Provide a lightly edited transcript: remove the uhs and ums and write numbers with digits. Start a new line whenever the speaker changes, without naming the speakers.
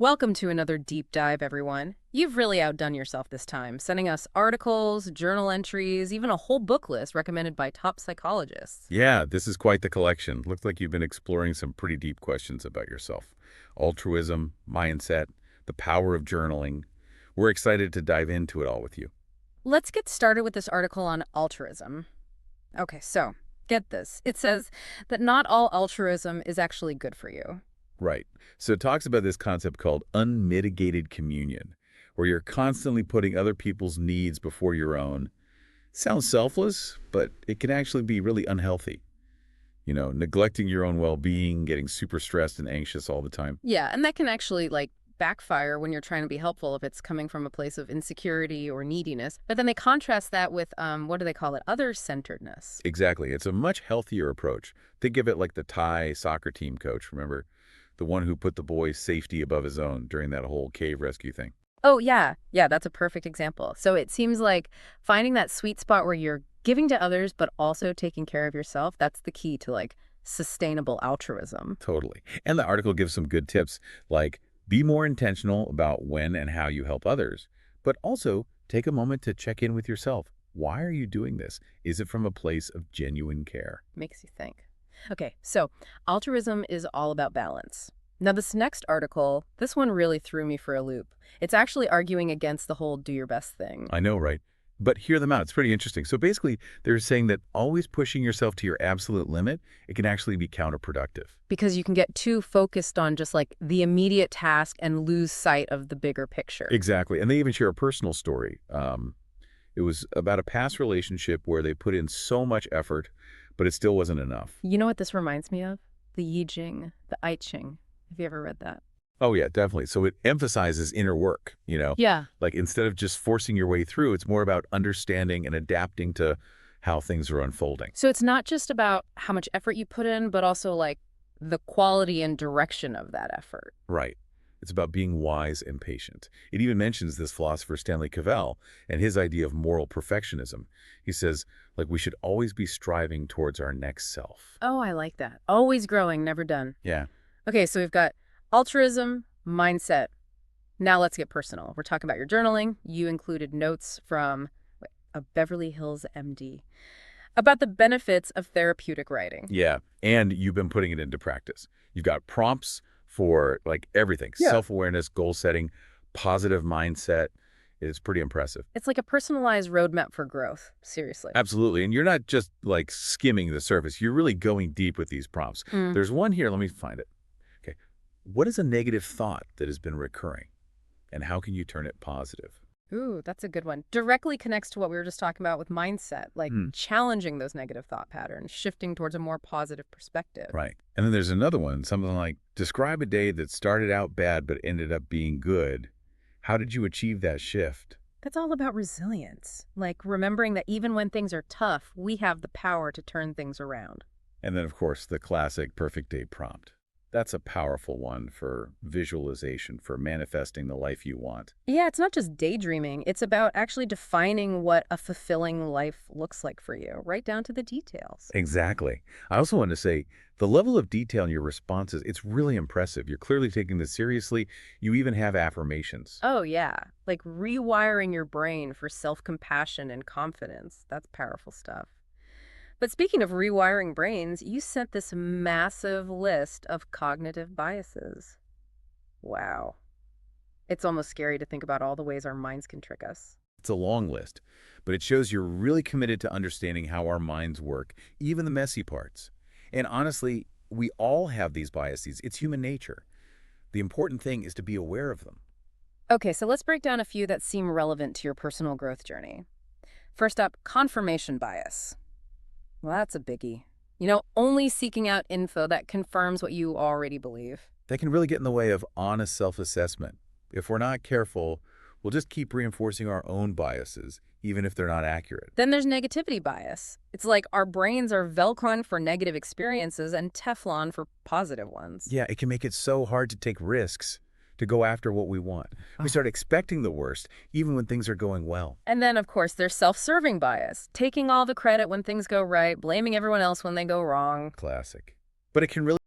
Welcome to another deep dive, everyone. You've really outdone yourself this time, sending us articles, journal entries, even a whole book list recommended by top psychologists.
Yeah, this is quite the collection. Looks like you've been exploring some pretty deep questions about yourself. Altruism, mindset, the power of journaling. We're excited to dive into it all with you.
Let's get started with this article on altruism. Okay, so get this. It says that not all altruism is actually good for you.
Right. So it talks about this concept called unmitigated communion, where you're constantly putting other people's needs before your own. Sounds selfless, but it can actually be really unhealthy. Neglecting your own well-being, getting super stressed and anxious all the time.
Yeah, and that can actually backfire when you're trying to be helpful if it's coming from a place of insecurity or neediness. But then they contrast that with what do they call it? Other-centeredness.
Exactly. It's a much healthier approach. Think of it like the Thai soccer team coach, remember? The one who put the boy's safety above his own during that whole cave rescue thing.
Oh, yeah. Yeah, that's a perfect example. So it seems like finding that sweet spot where you're giving to others, but also taking care of yourself, that's the key to sustainable altruism.
Totally. And the article gives some good tips, like be more intentional about when and how you help others, but also take a moment to check in with yourself. Why are you doing this? Is it from a place of genuine care?
Makes you think. Okay, so altruism is all about balance. Now, this next article, this one really threw me for a loop. It's actually arguing against the whole do your best thing.
I know, right? But hear them out. It's pretty interesting. So basically, they're saying that always pushing yourself to your absolute limit, it can actually be counterproductive.
Because you can get too focused on just the immediate task and lose sight of the bigger picture.
Exactly. And they even share a personal story. It was about a past relationship where they put in so much effort, but it still wasn't enough.
You know what this reminds me of? The Yi Ching, the I Ching. Have you ever read that?
Oh, yeah, definitely. So it emphasizes inner work.
Yeah.
Like instead of just forcing your way through, it's more about understanding and adapting to how things are unfolding.
So it's not just about how much effort you put in, but also the quality and direction of that effort.
Right. It's about being wise and patient. It even mentions this philosopher Stanley Cavell and his idea of moral perfectionism. He says, we should always be striving towards our next self.
Oh, I like that. Always growing, never done.
Yeah.
Okay, so we've got altruism, mindset. Now let's get personal. We're talking about your journaling. You included notes from a Beverly Hills MD about the benefits of therapeutic writing.
Yeah. And you've been putting it into practice. You've got prompts for everything.
Yeah.
Self-awareness, goal setting, positive mindset. It's pretty impressive.
It's like a personalized roadmap for growth. Seriously.
Absolutely. And you're not just skimming the surface. You're really going deep with these prompts. There's one here. Let me find it. Okay. What is a negative thought that has been recurring? And how can you turn it positive?
Ooh, that's a good one. Directly connects to what we were just talking about with mindset, challenging those negative thought patterns, shifting towards a more positive perspective.
Right. And then there's another one, something like, describe a day that started out bad but ended up being good. How did you achieve that shift?
That's all about resilience, remembering that even when things are tough, we have the power to turn things around.
And then, of course, the classic perfect day prompt. That's a powerful one for visualization, for manifesting the life you want.
Yeah, it's not just daydreaming. It's about actually defining what a fulfilling life looks like for you, right down to the details.
Exactly. I also want to say the level of detail in your responses, it's really impressive. You're clearly taking this seriously. You even have affirmations.
Oh, yeah. Rewiring your brain for self-compassion and confidence. That's powerful stuff. But speaking of rewiring brains, you sent this massive list of cognitive biases. Wow. It's almost scary to think about all the ways our minds can trick us.
It's a long list, but it shows you're really committed to understanding how our minds work, even the messy parts. And honestly, we all have these biases. It's human nature. The important thing is to be aware of them.
Okay, so let's break down a few that seem relevant to your personal growth journey. First up, confirmation bias. Well, that's a biggie. Only seeking out info that confirms what you already believe.
That can really get in the way of honest self-assessment. If we're not careful, we'll just keep reinforcing our own biases, even if they're not accurate.
Then there's negativity bias. It's like our brains are Velcron for negative experiences and Teflon for positive ones.
Yeah, it can make it so hard to take risks, to go after what we want. We start expecting the worst, even when things are going well.
And then, of course, there's self-serving bias, taking all the credit when things go right, blaming everyone else when they go wrong.
Classic. But it can really